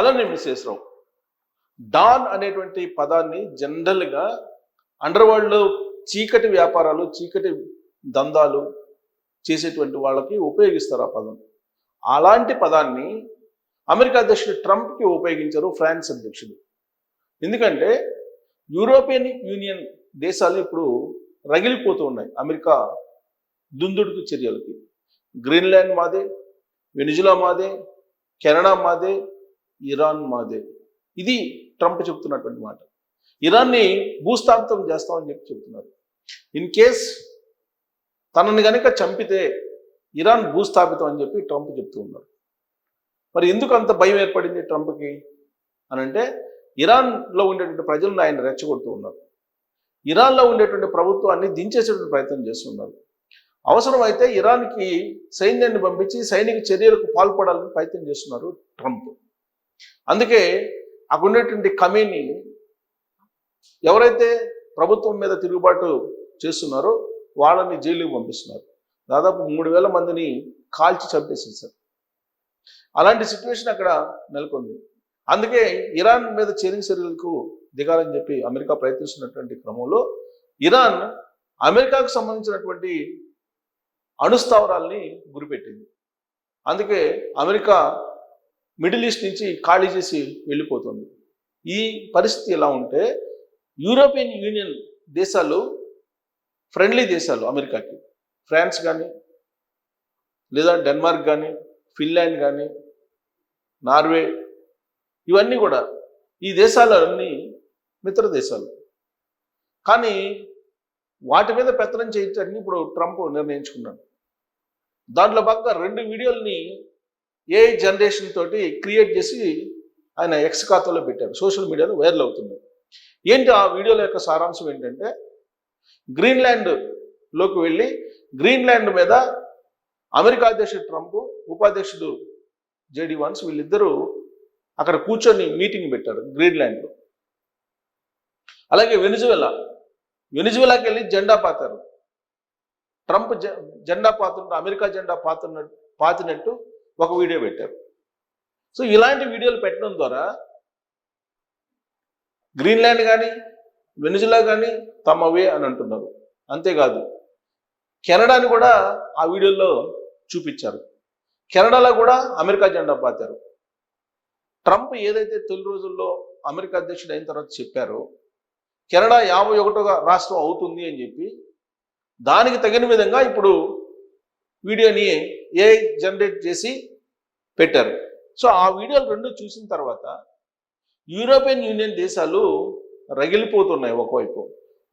అలానే విశ్వేశ్వరరావు డాన్ అనేటువంటి పదాన్ని జనరల్గా అండర్ వరల్డ్లో చీకటి వ్యాపారాలు చీకటి దందాలు చేసేటువంటి వాళ్ళకి ఉపయోగిస్తారు ఆ పదం. అలాంటి పదాన్ని అమెరికా అధ్యక్షుడు ట్రంప్కి ఉపయోగించారు ఫ్రాన్స్ అధ్యక్షుడు. ఎందుకంటే యూరోపియన్ యూనియన్ దేశాలు ఇప్పుడు రగిలిపోతూ ఉన్నాయి అమెరికా దుందుడుకు చర్యలకి. గ్రీన్లాండ్ మాదే, వెనిజులా మాదే, కెనడా మాదే, ఇరాన్ మాదే. ఇది ట్రంప్ చెప్తున్నటువంటి మాట. ఇరాన్ని భూస్థాపితం చేస్తామని చెప్పి చెప్తున్నారు. ఇన్ కేస్ తనని కనుక చంపితే ఇరాన్ భూస్థాపితం అని చెప్పి ట్రంప్ చెప్తూ ఉన్నారు. మరి ఎందుకు అంత భయం ఏర్పడింది ట్రంప్కి అని అంటే, ఇరాన్లో ఉండేటువంటి ప్రజలను ఆయన రెచ్చగొడుతూ ఉన్నారు. ఇరాన్లో ఉండేటువంటి ప్రభుత్వాన్ని దించేసేటువంటి ప్రయత్నం చేస్తున్నారు. అవసరమైతే ఇరాన్కి సైన్యాన్ని పంపించి సైనిక చర్యలకు పాల్పడాలని ప్రయత్నం చేస్తున్నారు ట్రంప్. అందుకే అక్కడ ఉండేటువంటి కమీని ఎవరైతే ప్రభుత్వం మీద తిరుగుబాటు చేస్తున్నారో వాళ్ళని జైలుకి పంపిస్తున్నారు. దాదాపు 3,000 మందిని కాల్చి చంపేసేసారు. అలాంటి సిచ్యువేషన్ అక్కడ నెలకొంది. అందుకే ఇరాన్ మీద చైనింగ్ చర్యలకు దిగాలని చెప్పి అమెరికా ప్రయత్నిస్తున్నటువంటి క్రమంలో ఇరాన్ అమెరికాకు సంబంధించినటువంటి అణుస్థావరాల్ని గురిపెట్టింది. అందుకే అమెరికా మిడిల్ ఈస్ట్ నుంచి ఖాళీ చేసి వెళ్ళిపోతుంది. ఈ పరిస్థితి ఎలా ఉంటే యూరోపియన్ యూనియన్ దేశాలు ఫ్రెండ్లీ దేశాలు అమెరికాకి, ఫ్రాన్స్ కానీ లేదా డెన్మార్క్ కానీ ఫిన్లాండ్ కానీ నార్వే, ఇవన్నీ కూడా ఈ దేశాలన్నీ మిత్ర దేశాలు. కానీ వాటి మీద పెత్తనం చేయటానికి ఇప్పుడు ట్రంప్ నిర్ణయించుకున్నాడు. దాంట్లో భాగంగా 2 వీడియోల్ని ఏఐ జనరేషన్ తోటి క్రియేట్ చేసి ఆయన ఎక్స్ ఖాతాలో పెట్టారు. సోషల్ మీడియాలో వైరల్ అవుతుంది. ఏంటి ఆ వీడియోల యొక్క సారాంశం ఏంటంటే, గ్రీన్లాండ్లోకి వెళ్ళి గ్రీన్లాండ్ మీద అమెరికా అధ్యక్షుడు ట్రంప్, ఉపాధ్యక్షుడు జేడీ వాన్స్ వీళ్ళిద్దరూ అక్కడ కూర్చొని మీటింగ్ పెట్టారు గ్రీన్లాండ్లో. అలాగే వెనిజువెలాకి వెళ్ళి జెండా పాతారు. ట్రంప్ జెండా పాతున్నట్టు, అమెరికా జెండా పాతినట్టు ఒక వీడియో పెట్టారు. సో ఇలాంటి వీడియోలు పెట్టడం ద్వారా గ్రీన్లాండ్ కానీ వెనిజులా కానీ తమవే అని అంటున్నారు. అంతేకాదు కెనడాని కూడా ఆ వీడియోలో చూపించారు. కెనడాలో కూడా అమెరికా జెండా పాతారు. ట్రంప్ ఏదైతే తొలి రోజుల్లో అమెరికా అధ్యక్షుడు అయిన తర్వాత చెప్పారో కెనడా 51వ రాష్ట్రం అవుతుంది అని చెప్పి, దానికి తగిన విధంగా ఇప్పుడు వీడియోని ఏఐ జనరేట్ చేసి పెట్టారు. సో ఆ వీడియోలు 2 చూసిన తర్వాత యూరోపియన్ యూనియన్ దేశాలు రగిలిపోతున్నాయి ఒకవైపు,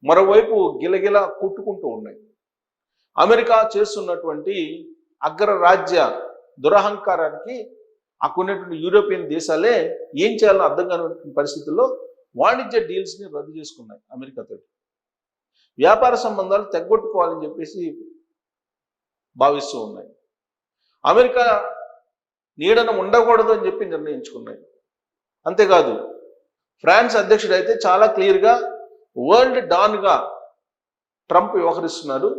మరోవైపు గిలగిల కొట్టుకుంటూ ఉన్నాయి. అమెరికా చేస్తున్నటువంటి అగ్రరాజ్య దురహంకారానికి అక్కడ ఉన్నటువంటి యూరోపియన్ దేశాలే ఏం చేయాలని అర్థం కాని పరిస్థితుల్లో వాణిజ్య డీల్స్ని రద్దు చేసుకున్నాయి. అమెరికాతో వ్యాపార సంబంధాలు తెగొట్టుకోవాలని చెప్పేసి భావిస్తూ ఉన్నాయి. అమెరికా నీడన ఉండకూడదు అని చెప్పి నిర్ణయించుకున్నాయి. అంతేకాదు ఫ్రాన్స్ అధ్యక్షుడు అయితే చాలా క్లియర్గా వరల్డ్ డాన్గా ట్రంప్ వ్యవహరిస్తున్నారు.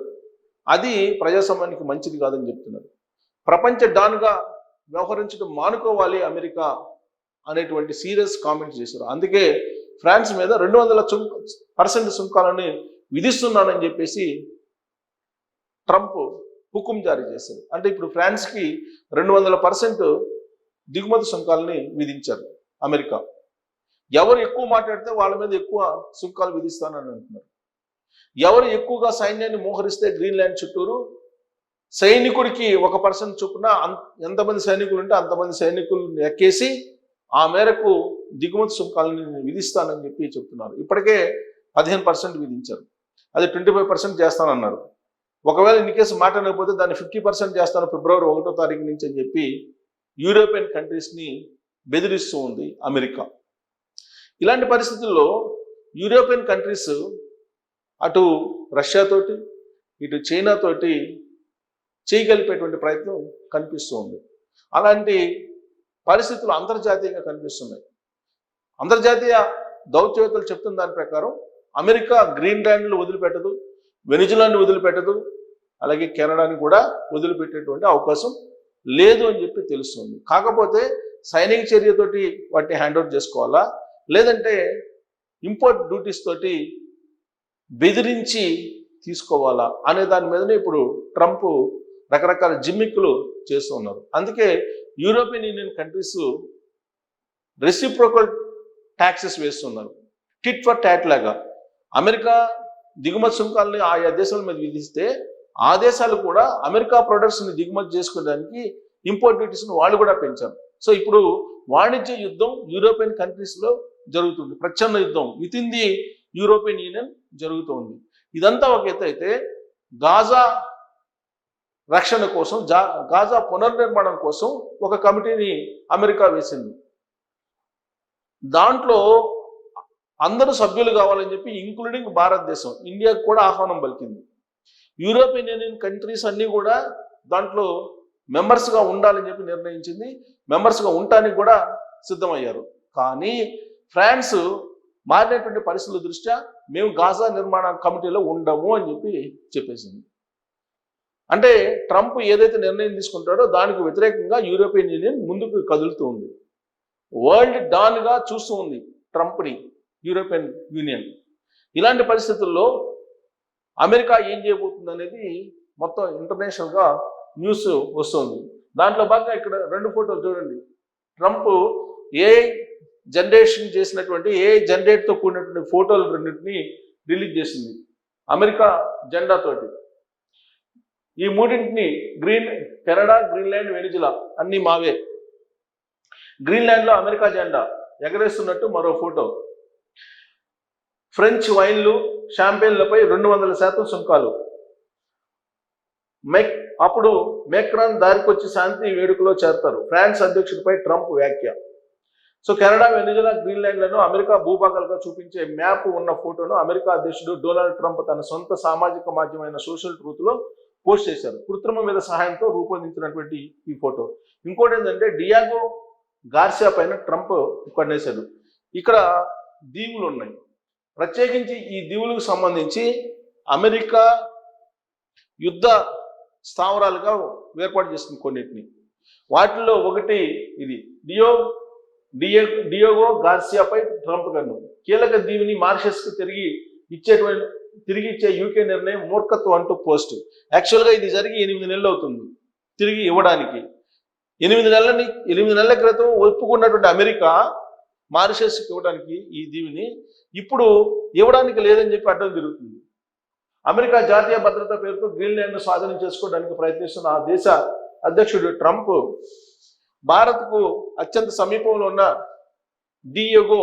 అది ప్రజాస్వామ్యానికి మంచిది కాదని చెప్తున్నారు. ప్రపంచ డాన్గా వ్యవహరించడం మానుకోవాలి అమెరికా అనేటువంటి సీరియస్ కామెంట్స్ చేశారు. అందుకే ఫ్రాన్స్ మీద 200% సుంకాలను విధిస్తున్నానని చెప్పేసి ట్రంప్ హుకుం జారీ చేశారు. అంటే ఇప్పుడు ఫ్రాన్స్కి 200% దిగుమతి సుంకాలని విధించారు అమెరికా. ఎవరు ఎక్కువ మాట్లాడితే వాళ్ళ మీద ఎక్కువ సుంకాలు విధిస్తానని అంటున్నారు. ఎవరు ఎక్కువగా సైన్యాన్ని మోహరిస్తే గ్రీన్లాండ్ చుట్టూరు సైనికుడికి 1% చొప్పున ఎంతమంది సైనికులు ఉంటే అంతమంది సైనికులను ఎక్కేసి ఆ మేరకు దిగుమతి సుంకాలను విధిస్తానని చెప్పి చెప్తున్నారు. ఇప్పటికే 15% విధించారు. అది 25% చేస్తానన్నారు. ఒకవేళ ఇన్ కేసు మాట అనకపోతే దాన్ని 50% చేస్తాను ఫిబ్రవరి 1వ తారీఖు నుంచి అని చెప్పి యూరోపియన్ కంట్రీస్ని బెదిరిస్తూ ఉంది అమెరికా. ఇలాంటి పరిస్థితుల్లో యూరోపియన్ కంట్రీస్ అటు రష్యాతోటి ఇటు చైనాతోటి చేయగలిపేటువంటి ప్రయత్నం కనిపిస్తూ ఉంది. అలాంటి పరిస్థితులు అంతర్జాతీయంగా కనిపిస్తున్నాయి. అంతర్జాతీయ దౌత్యవేత్తలు చెప్తున్న దాని ప్రకారం అమెరికా గ్రీన్లాండ్ను వదిలిపెట్టదు, వెనిజులాని వదిలిపెట్టదు, అలాగే కెనడాని కూడా వదిలిపెట్టేటువంటి అవకాశం లేదు అని చెప్పి తెలుస్తుంది. కాకపోతే సైనిక చర్యతోటి వాటిని హ్యాండ్ ఓవర్ చేసుకోవాలా, లేదంటే ఇంపోర్ట్ డ్యూటీస్ తోటి బెదిరించి తీసుకోవాలా అనే దాని మీదనే ఇప్పుడు ట్రంప్ రకరకాల జిమ్మిక్కులు చేస్తూ ఉన్నారు. అందుకే European union countries reciprocal taxes వేస్తున్నారు. టిట్ ఫర్ టాట్ లాగా అమెరికా దిగుమతి సుంకాలని ఆయా దేశాల మీద విధిస్తే ఆ దేశాలు కూడా అమెరికా ప్రొడక్ట్స్ని దిగుమతి చేసుకోవడానికి ఇంపోర్ట్ డ్యూటీస్ని వాళ్ళు కూడా పెంచారు. సో ఇప్పుడు వాణిజ్య యుద్ధం యూరోపియన్ కంట్రీస్లో జరుగుతుంది, ప్రచ్ఛన్న యుద్ధం with in the European union జరుగుతుంది. ఇదంతా ఒక ఎత్తు అయితే గాజా రక్షణ కోసం, గాజా పునర్నిర్మాణం కోసం ఒక కమిటీని అమెరికా వేసింది. దాంట్లో అందరూ సభ్యులు కావాలని చెప్పి ఇంక్లూడింగ్ భారతదేశం, ఇండియాకు కూడా ఆహ్వానం పలికింది. యూరోపియన్ యూనియన్ కంట్రీస్ అన్నీ కూడా దాంట్లో మెంబర్స్గా ఉండాలని చెప్పి నిర్ణయించింది. మెంబర్స్గా ఉండటానికి కూడా సిద్ధమయ్యారు. కానీ ఫ్రాన్స్ మారినటువంటి పరిస్థితుల దృష్ట్యా మేము గాజా నిర్మాణ కమిటీలో ఉండము అని చెప్పేసింది. అంటే ట్రంప్ ఏదైతే నిర్ణయం తీసుకుంటాడో దానికి వ్యతిరేకంగా యూరోపియన్ యూనియన్ ముందుకు కదులుతూ ఉంది. వరల్డ్ డాన్గా చూస్తూ ఉంది ట్రంప్ని యూరోపియన్ యూనియన్. ఇలాంటి పరిస్థితుల్లో అమెరికా ఏం చేయబోతుంది అనేది మొత్తం ఇంటర్నేషనల్గా న్యూస్ వస్తుంది. దాంట్లో భాగంగా ఇక్కడ 2 ఫోటోలు చూడండి. ట్రంప్ ఏఐ జనరేషన్ చేసినటువంటి ఏఐ జనరేట్తో కూడినటువంటి ఫోటోలు 2ని రిలీజ్ చేసింది అమెరికా జెండాతోటి. ఈ 3ని కెనడా, గ్రీన్లాండ్, వెనిజులా అన్నీ మావే. గ్రీన్లాండ్లో అమెరికా జెండా ఎగరేస్తున్నట్టు మరో ఫోటో. ఫ్రెంచ్ వైన్లు, షాంపెయిన్లపై 200% సుంకాలు. అప్పుడు మెక్రాన్ దారికొచ్చి శాంతి వేడుకలో చేరతారు. ఫ్రాన్స్ అధ్యక్షుడిపై ట్రంప్ వ్యాఖ్య. సో కెనడా, వెనిజులా, గ్రీన్లాండ్లను అమెరికా భూభాగాలుగా చూపించే మ్యాప్ ఉన్న ఫోటోను అమెరికా అధ్యక్షుడు డొనాల్డ్ ట్రంప్ తన సొంత సామాజిక మాధ్యమైన సోషల్ ట్రూత్లో పోస్ట్ చేశారు. కృత్రిమ మీద సహాయంతో రూపొందించినటువంటి ఈ ఫోటో. ఇంకోటి ఏంటంటే డియాగో గార్సియా పైన ట్రంప్ కొనేశాడు. ఇక్కడ దీవులు ఉన్నాయి. ప్రత్యేకించి ఈ దీవులకు సంబంధించి అమెరికా యుద్ధ స్థావరాలుగా ఏర్పాటు చేస్తుంది కొన్నిటిని. వాటిల్లో ఒకటి ఇది డియోగో గార్సియాపై ట్రంప్ కన్ను. కీలక దీవిని మారిషస్కి తిరిగి ఇచ్చే యూకే నిర్ణయం మూర్ఖత్వం అంటూ పోస్ట్. యాక్చువల్గా ఇది జరిగి 8 నెలలు అవుతుంది తిరిగి ఇవ్వడానికి. 8 నెలల క్రితం ఒప్పుకున్నటువంటి అమెరికా మారిషస్కి ఇవ్వడానికి ఈ దీవిని ఇప్పుడు ఇవ్వడానికి లేదని చెప్పి అడ్డం తిరుగుతుంది. అమెరికా జాతీయ భద్రత పేరుతో గ్రీన్లాండ్ను స్వాధీనం చేసుకోవడానికి ప్రయత్నిస్తున్న ఆ దేశ అధ్యక్షుడు ట్రంప్ భారత్కు అత్యంత సమీపంలో ఉన్న డియోగో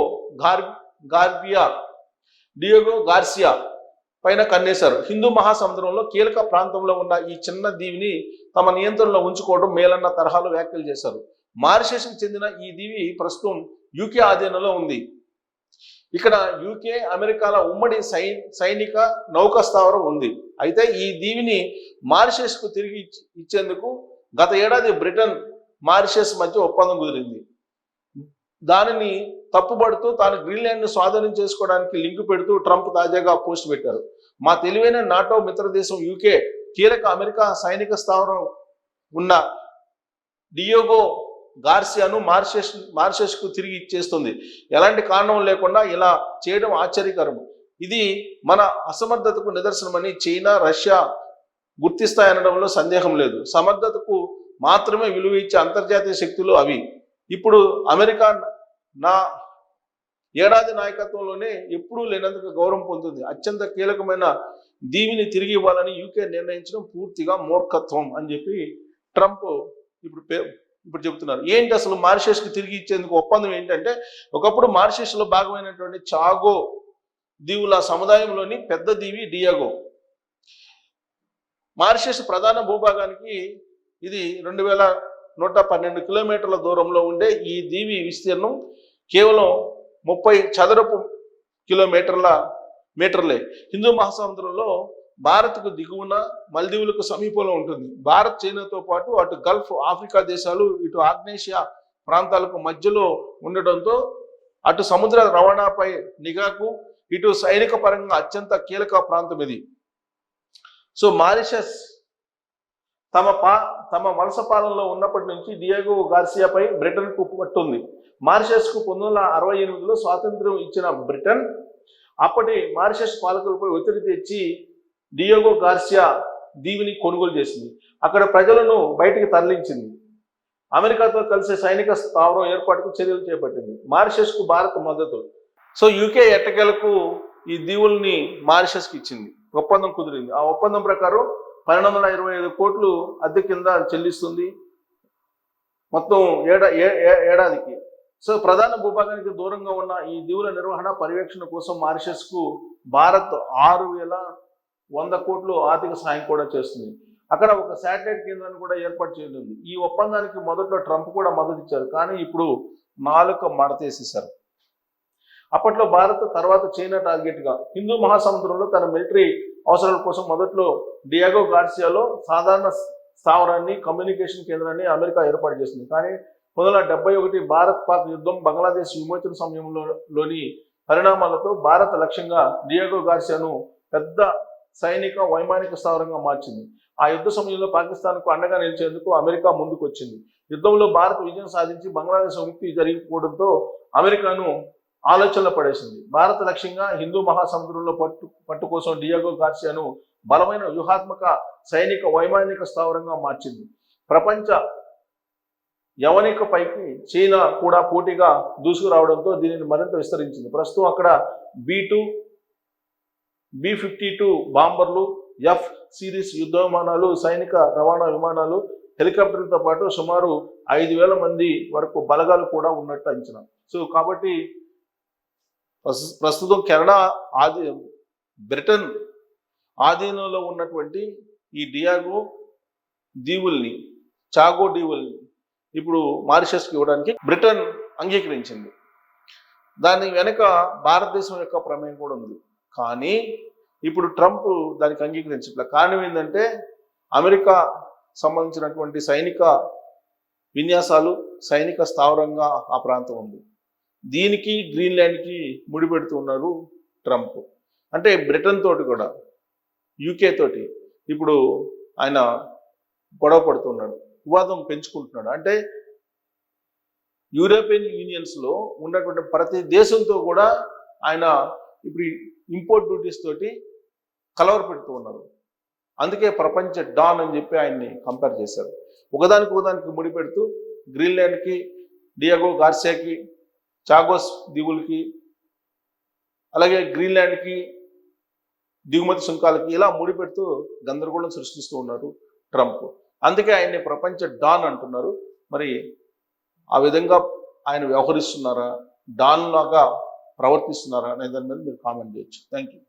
గార్సియా పైన కన్నేశారు. హిందూ మహాసముద్రంలో కీలక ప్రాంతంలో ఉన్న ఈ చిన్న దీవిని తమ నియంత్రణలో ఉంచుకోవడం మేలన్న తరహాలో వ్యాఖ్యలు చేశారు. మారిషస్కి చెందిన ఈ దీవి ప్రస్తుతం యూకే ఆధీనంలో ఉంది. ఇక్కడ యూకే, అమెరికాల ఉమ్మడి సైనిక నౌకా స్థావరం ఉంది. అయితే ఈ దీవిని మారిషస్కు తిరిగి ఇచ్చేందుకు గత ఏడాది బ్రిటన్, మారిషస్ మధ్య ఒప్పందం కుదిరింది. దానిని తప్పుబడుతూ తాను గ్రీన్లాండ్ను స్వాధీనం చేసుకోవడానికి లింక్ పెడుతూ ట్రంప్ తాజాగా పోస్ట్ పెట్టారు. మా తెలివైన నాటో మిత్రదేశం యూకే కీలక అమెరికా సైనిక స్థావరం ఉన్న డియోగో గార్సియాను మారిషస్కు తిరిగి ఇచ్చేస్తుంది. ఎలాంటి కారణం లేకుండా ఇలా చేయడం ఆశ్చర్యకరం. ఇది మన అసమర్థతకు నిదర్శనమని చైనా, రష్యా గుర్తిస్తాయనడంలో సందేహం లేదు. సమర్థతకు మాత్రమే విలువ ఇచ్చే అంతర్జాతీయ శక్తులు అవి. ఇప్పుడు అమెరికా నా ఏడాది నాయకత్వంలోనే ఎప్పుడూ లేనందుకు గౌరవం పొందుతుంది. అత్యంత కీలకమైన దీవిని తిరిగి ఇవ్వాలని యూకే నిర్ణయించడం పూర్తిగా మూర్ఖత్వం అని చెప్పి ట్రంప్ ఇప్పుడు చెబుతున్నారు. ఏంటి అసలు మారిషస్కి తిరిగి ఇచ్చేందుకు ఒప్పందం ఏంటంటే, ఒకప్పుడు మారిషస్లో భాగమైనటువంటి చాగో దీవుల సముదాయంలోని పెద్ద దీవి డియాగో. మారిషస్ ప్రధాన భూభాగానికి ఇది 2112 కిలోమీటర్ల దూరంలో ఉండే ఈ దీవి విస్తీర్ణం కేవలం 30 చదరపు మీటర్లే. హిందూ మహాసముద్రంలో భారత్కు దిగువన, మల్దీవులకు సమీపంలో ఉంటుంది. భారత్, చైనాతో పాటు అటు గల్ఫ్, ఆఫ్రికా దేశాలు, ఇటు ఆగ్నేషియా ప్రాంతాలకు మధ్యలో ఉండడంతో అటు సముద్ర రవాణాపై నిఘాకు, ఇటు సైనిక పరంగా అత్యంత కీలక ప్రాంతం ఇది. సో మారిషస్ తమ వలస పాలనలో ఉన్నప్పటి నుంచి డియాగో గార్సియాపై బ్రిటన్కు పట్టుంది. మారిషస్కు 1968లో స్వాతంత్ర్యం ఇచ్చిన బ్రిటన్ అప్పటి మారిషస్ పాలకులపై ఒత్తిడి తెచ్చి డియాగో గార్సియా దీవిని కొనుగోలు చేసింది. అక్కడ ప్రజలను బయటికి తరలించింది. అమెరికాతో కలిసి సైనిక స్థావరం ఏర్పాటుకు చర్యలు చేపట్టింది. మారిషస్కు భారత్ మద్దతు. సో యూకే ఎట్టకేలకు ఈ దీవుల్ని మారిషస్కి ఇచ్చింది. ఒప్పందం కుదిరింది. ఆ ఒప్పందం ప్రకారం 1225 కోట్లు అద్దె కింద చెల్లిస్తుంది మొత్తం ఏడాదికి. సో ప్రధాన భూభాగానికి దూరంగా ఉన్న ఈ దీవుల నిర్వహణ పర్యవేక్షణ కోసం మారిషస్కు భారత్ 6,100 కోట్లు ఆర్థిక సాయం కూడా చేస్తుంది. అక్కడ ఒక శాటిలైట్ కేంద్రాన్ని కూడా ఏర్పాటు చేయనుంది. ఈ ఒప్పందానికి మొదట్లో ట్రంప్ కూడా మద్దతు ఇచ్చారు, కానీ ఇప్పుడు నాలుక మడతేసేశారు. అప్పట్లో భారత్, తర్వాత చైనా టార్గెట్గా హిందూ మహాసముద్రంలో తన మిలిటరీ అవసరాల కోసం మొదట్లో డియాగో గార్సియాలో సాధారణ స్థావరాన్ని, కమ్యూనికేషన్ కేంద్రాన్ని అమెరికా ఏర్పాటు చేసింది. కానీ 1971 భారత్ పాక్ యుద్ధం, బంగ్లాదేశ్ విమోచన సమయంలోని పరిణామాలతో భారత లక్ష్యంగా డియాగో గార్సియాను పెద్ద సైనిక వైమానిక స్థావరంగా మార్చింది. ఆ యుద్ధ సమయంలో పాకిస్తాన్కు అండగా నిలిచేందుకు అమెరికా ముందుకు వచ్చింది. యుద్ధంలో భారత్ విజయం సాధించి బంగ్లాదేశ్ విముక్తి జరిగిపోవడంతో అమెరికాను ఆలోచనలో పడేసింది. భారత లక్ష్యంగా హిందూ మహాసముద్రంలో పట్టు కోసం డియాగో గార్సియాను బలమైన వ్యూహాత్మక సైనిక వైమానిక స్థావరంగా మార్చింది. ప్రపంచ యవనిక పైకి చైనా కూడా పోటీగా దూసుకురావడంతో దీనిని మరింత విస్తరించింది. ప్రస్తుతం అక్కడ B-2, B-52 బాంబర్లు, F సిరీస్ యుద్ధ విమానాలు, సైనిక రవాణా విమానాలు, హెలికాప్టర్లతో పాటు సుమారు 5,000 మంది వరకు బలగాలు కూడా ఉన్నట్టు అంచనా. సో కాబట్టి ప్రస్తుతం కెనడా బ్రిటన్ ఆధీనంలో ఉన్నటువంటి ఈ డియాగో దీవుల్ని, చాగో దీవుల్ని ఇప్పుడు మారిషస్కి ఇవ్వడానికి బ్రిటన్ అంగీకరించింది. దాని వెనుక భారతదేశం యొక్క ప్రమేయం కూడా ఉంది. కానీ ఇప్పుడు ట్రంప్ దానికి అంగీకరించట్లేదు. కారణం ఏంటంటే అమెరికా సంబంధించినటువంటి సైనిక విన్యాసాలు, సైనిక స్థావరంగా ఆ ప్రాంతం ఉంది. దీనికి గ్రీన్లాండ్కి ముడిపెడుతూ ఉన్నారు ట్రంప్. అంటే బ్రిటన్ తోటి కూడా, యూకే తోటి ఇప్పుడు ఆయన గొడవ పడుతున్నాడు, వివాదం పెంచుకుంటున్నాడు. అంటే యూరోపియన్ యూనియన్స్లో ఉన్నటువంటి ప్రతి దేశంతో కూడా ఆయన ఇప్పుడు ఇంపోర్ట్ డ్యూటీస్ తోటి కలవర పెడుతూ ఉన్నారు. అందుకే ప్రపంచ డాన్ అని చెప్పి ఆయన్ని కంపేర్ చేశారు. ఒకదానికి ముడిపెడుతూ గ్రీన్లాండ్కి, డియాగో గార్సియాకి, చాగోస్ దీవులకి, అలాగే గ్రీన్లాండ్కి దిగుమతి సుంకాలకి ఇలా ముడిపెడుతూ గందరగోళం సృష్టిస్తూ ఉన్నారు ట్రంప్. అందుకే ఆయన్ని ప్రపంచ డాన్ అంటున్నారు. మరి ఆ విధంగా ఆయన వ్యవహరిస్తున్నారా, డాన్ లాగా ప్రవర్తిస్తున్నారా అనే దాని మీద మీరు కామెంట్ చేయొచ్చు. Thank you.